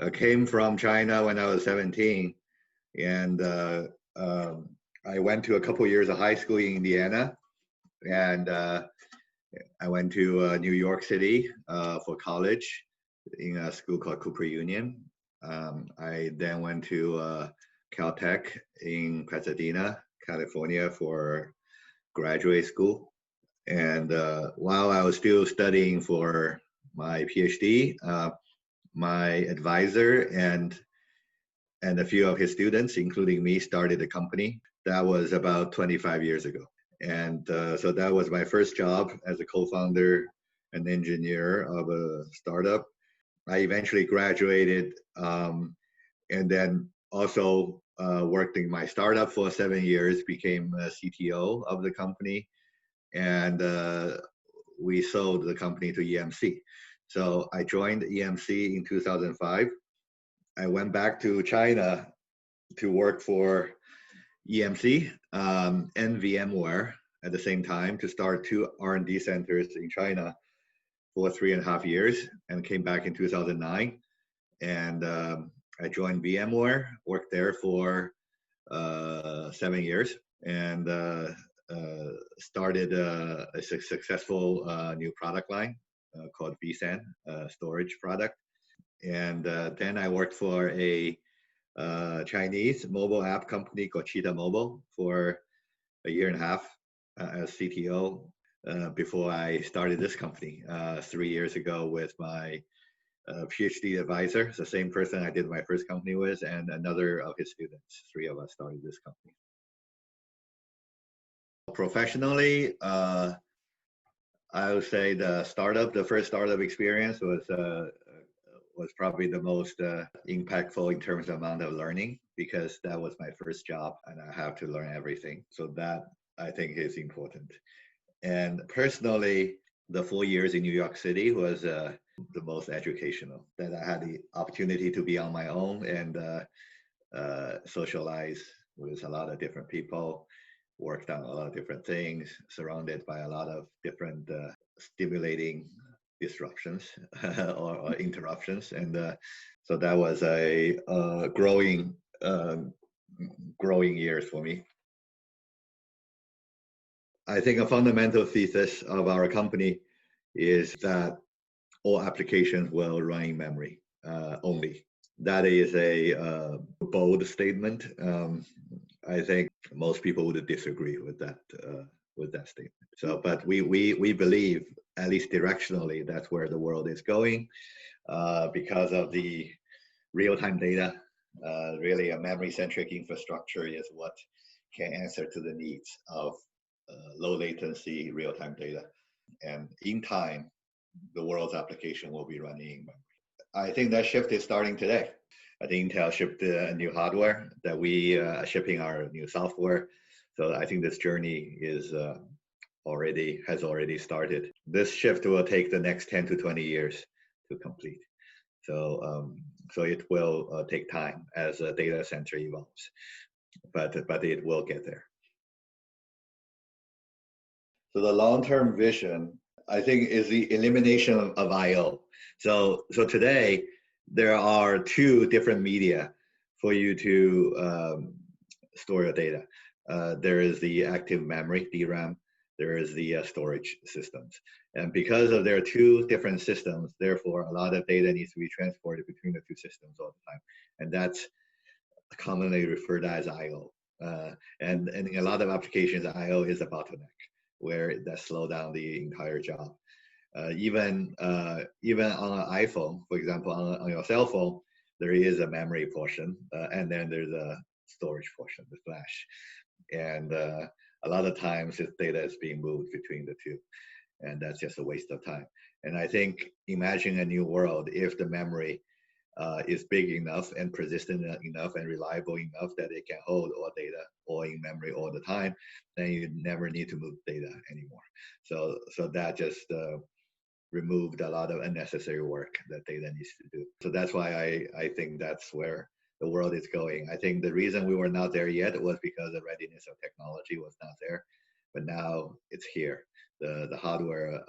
came from China when I was 17, and I went to a couple years of high school in Indiana, and I went to New York City for college in a school called Cooper Union. I then went to Caltech in Pasadena, California for graduate school. And while I was still studying for my PhD, my advisor and a few of his students, including me, started a company. That was about 25 years ago. And so that was my first job as a co-founder and engineer of a startup. I eventually graduated and then also worked in my startup for 7 years, became a CTO of the company, and we sold the company to EMC. So I joined EMC in 2005. I went back to China to work for EMC and VMware at the same time to start two R&D centers in China for 3.5 years, and came back in 2009. And I joined VMware, worked there for 7 years, and started a successful new product line called vSAN, storage product. And then I worked for a Chinese mobile app company called Cheetah Mobile for 1.5 years as CTO before I started this company 3 years ago with my PhD advisor. It's the same person I did my first company with, and another of his students. Three of us started this company. Professionally, I would say the first startup experience was probably the most impactful in terms of amount of learning, because that was my first job and I have to learn everything. So that I think is important. And personally, the 4 years in New York City was the most educational, that I had the opportunity to be on my own and socialize with a lot of different people, worked on a lot of different things, surrounded by a lot of different stimulating disruptions or interruptions. And so that was a growing years for me. I think a fundamental thesis of our company is that all applications will run in memory only. That is a bold statement. I think most people would disagree with that statement. So, but we believe, at least directionally, that's where the world is going because of the real-time data. Really, a memory-centric infrastructure is what can answer to the needs of low latency real-time data. And in time, the world's application will be running in memory. I think that shift is starting today. I think Intel shipped a new hardware, that we are shipping our new software. So I think this journey is has already started. This shift will take the next 10 to 20 years to complete. So so it will take time as a data center evolves, but it will get there. So the long-term vision, I think, is the elimination of I/O. So today there are two different media for you to store your data. There is the active memory, DRAM. There is the storage systems. And because of there are two different systems, therefore a lot of data needs to be transported between the two systems all the time. And that's commonly referred to as I/O. And in a lot of applications, I/O is a bottleneck where that slow down the entire job. Even on an iPhone, for example, on your cell phone, there is a memory portion, and then there's a storage portion, the flash. And a lot of times this data is being moved between the two, and that's just a waste of time. And I think imagine a new world if the memory is big enough and persistent enough and reliable enough that it can hold all data all in memory all the time, then you never need to move data anymore. So that just removed a lot of unnecessary work that data needs to do. So that's why I think that's where the world is going. I think the reason we were not there yet was because the readiness of technology was not there, but now it's here. The hardware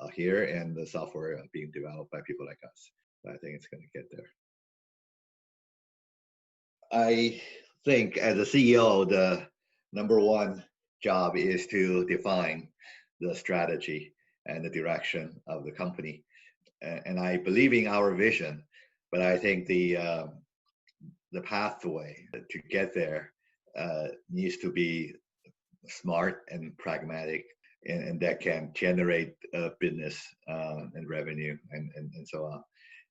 are here and the software are being developed by people like us. I think it's going to get there. I think as a CEO, the number one job is to define the strategy and the direction of the company. And I believe in our vision, but I think the pathway to get there needs to be smart and pragmatic, and that can generate business and revenue and so on.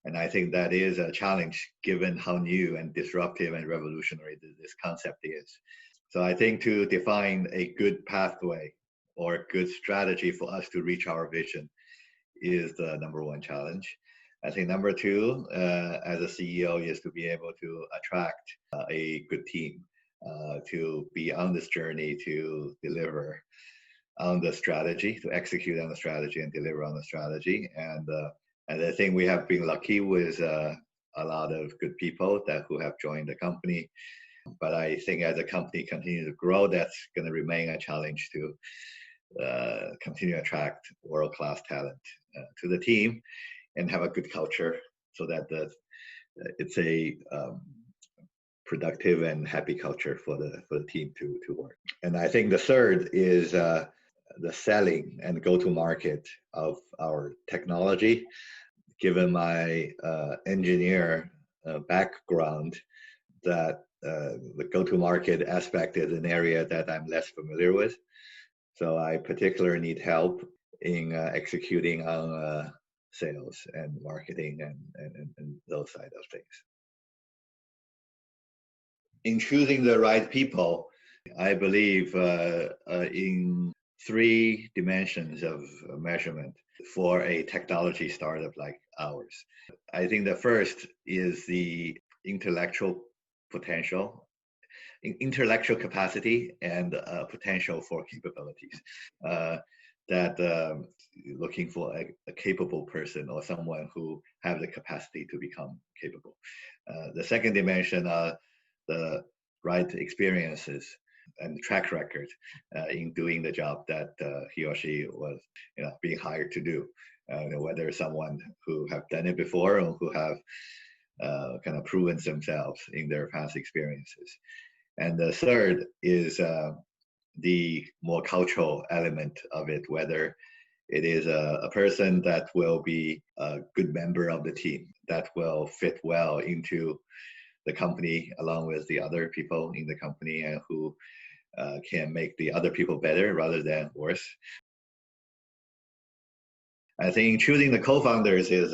And I think that is a challenge given how new and disruptive and revolutionary this concept is. So I think to define a good pathway or a good strategy for us to reach our vision is the number one challenge. I think number two, as a CEO, is to be able to attract a good team to be on this journey to deliver on the strategy, to execute on the strategy and deliver on the strategy. And I think we have been lucky with a lot of good people who have joined the company. But I think as the company continues to grow, that's going to remain a challenge to continue to attract world-class talent to the team and have a good culture so that it's a productive and happy culture for the team to work. And I think the third is the selling and go-to-market of our technology. Given my engineer background, that the go-to-market aspect is an area that I'm less familiar with. So I particularly need help in executing on sales and marketing and those side of things. In choosing the right people, I believe in three dimensions of measurement for a technology startup like ours. I think the first is the intellectual potential, intellectual capacity, and potential for capabilities. That looking for a capable person or someone who have the capacity to become capable. The second dimension are the right experiences and track record in doing the job that he or she was being hired to do. Whether someone who have done it before or who have kind of proven themselves in their past experiences. And the third is the more cultural element of it, whether it is a person that will be a good member of the team, that will fit well into the company along with the other people in the company, and who can make the other people better rather than worse. I think choosing the co-founders is,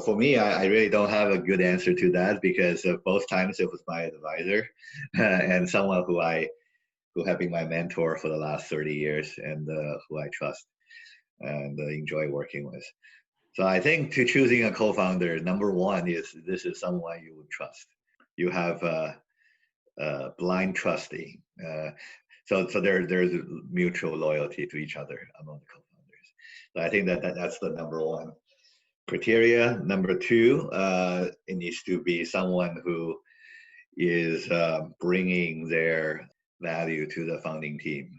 for me, I really don't have a good answer to that, because both times it was my advisor and someone who have been my mentor for the last 30 years and who I trust and enjoy working with. So I think to choosing a co-founder, number one is this is someone you would trust. You have blind trusting. So there's mutual loyalty to each other among the co-founders. So I think that's the number one criteria. Number two, it needs to be someone who is bringing their value to the founding team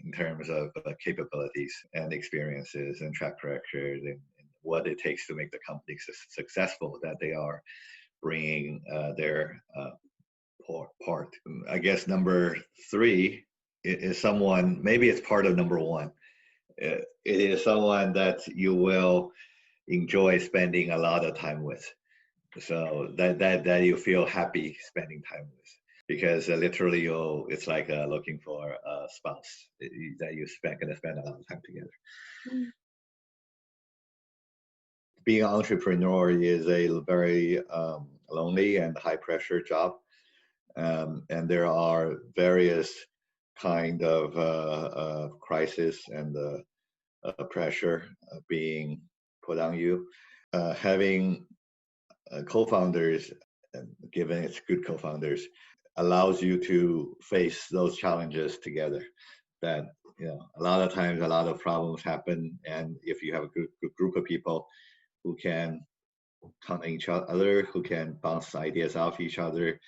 in terms of capabilities and experiences and track record and what it takes to make the company successful, that they are bringing their part. I guess number three is someone, maybe it's part of number one. It is someone that you will enjoy spending a lot of time with. So that you feel happy spending time with. Because literally it's like looking for a spouse that you're going to spend a lot of time together. Mm. Being an entrepreneur is a very lonely and high pressure job. And there are various kind of crisis and pressure being put on you. Having co-founders, given it's good co-founders, allows you to face those challenges together. That a lot of times a lot of problems happen, and if you have a good group of people who can come at each other, who can bounce ideas off each other,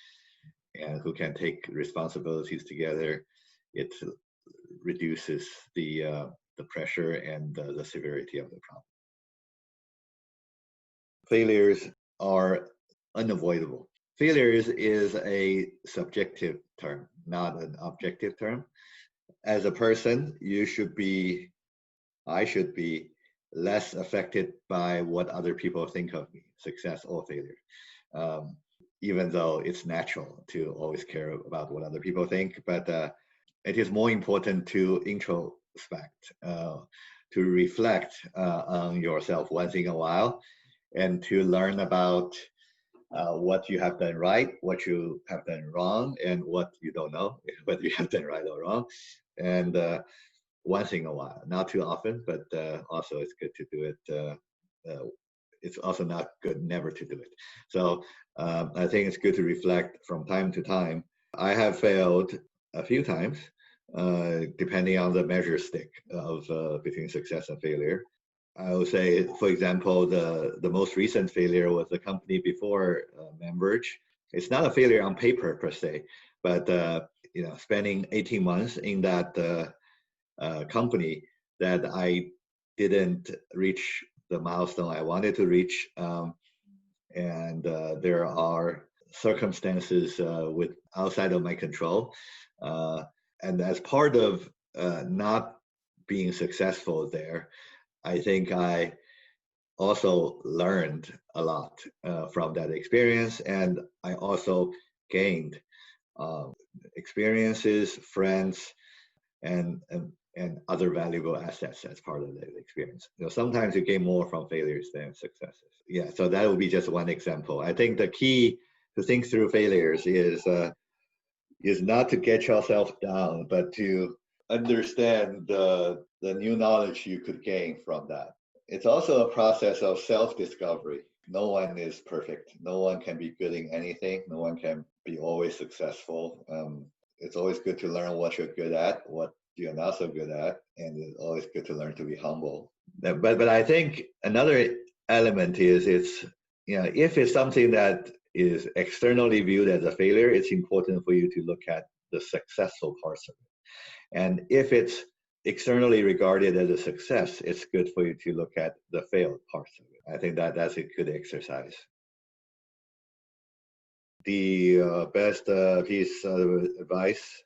and who can take responsibilities together, it reduces the pressure and the severity of the problem. Failures are unavoidable. failure is a subjective term, not an objective term. As a person, I should be less affected by what other people think of me, success or failure. Um, Even though it's natural to always care about what other people think, but it is more important to introspect, to reflect on yourself once in a while, and to learn about what you have done right, what you have done wrong, and what you don't know, whether you have done right or wrong. And once in a while, not too often, but also it's good to do it. It's also not good never to do it. So I think it's good to reflect from time to time. I have failed a few times, depending on the measure stick of between success and failure. I would say, for example, the most recent failure was the company before Memverge. It's not a failure on paper per se, but spending 18 months in that company that I didn't reach the milestone I wanted to reach, and there are circumstances with outside of my control, and as part of not being successful there, I think I also learned a lot from that experience, and I also gained experiences, friends, and other valuable assets as part of the experience. Sometimes you gain more from failures than successes. Yeah, so that would be just one example. I think the key to think through failures is not to get yourself down, but to understand the new knowledge you could gain from that. It's also a process of self-discovery. No one is perfect. No one can be good in anything. No one can be always successful. It's always good to learn what you're good at, what you're not so good at, and it's always good to learn to be humble. But I think another element is if it's something that is externally viewed as a failure, it's important for you to look at the successful parts of it. And if it's externally regarded as a success, it's good for you to look at the failed parts of it. I think that's a good exercise. The best piece of advice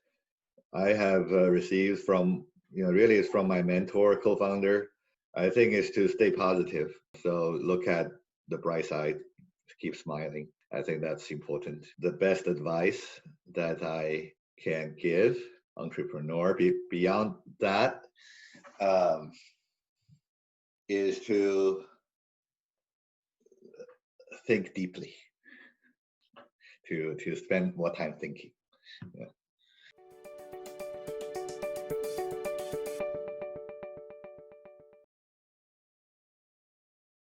I have received from, really is from my mentor, co-founder. I think is to stay positive. So look at the bright side, keep smiling. I think that's important. The best advice that I can give entrepreneur beyond that is to think deeply, to spend more time thinking. Yeah.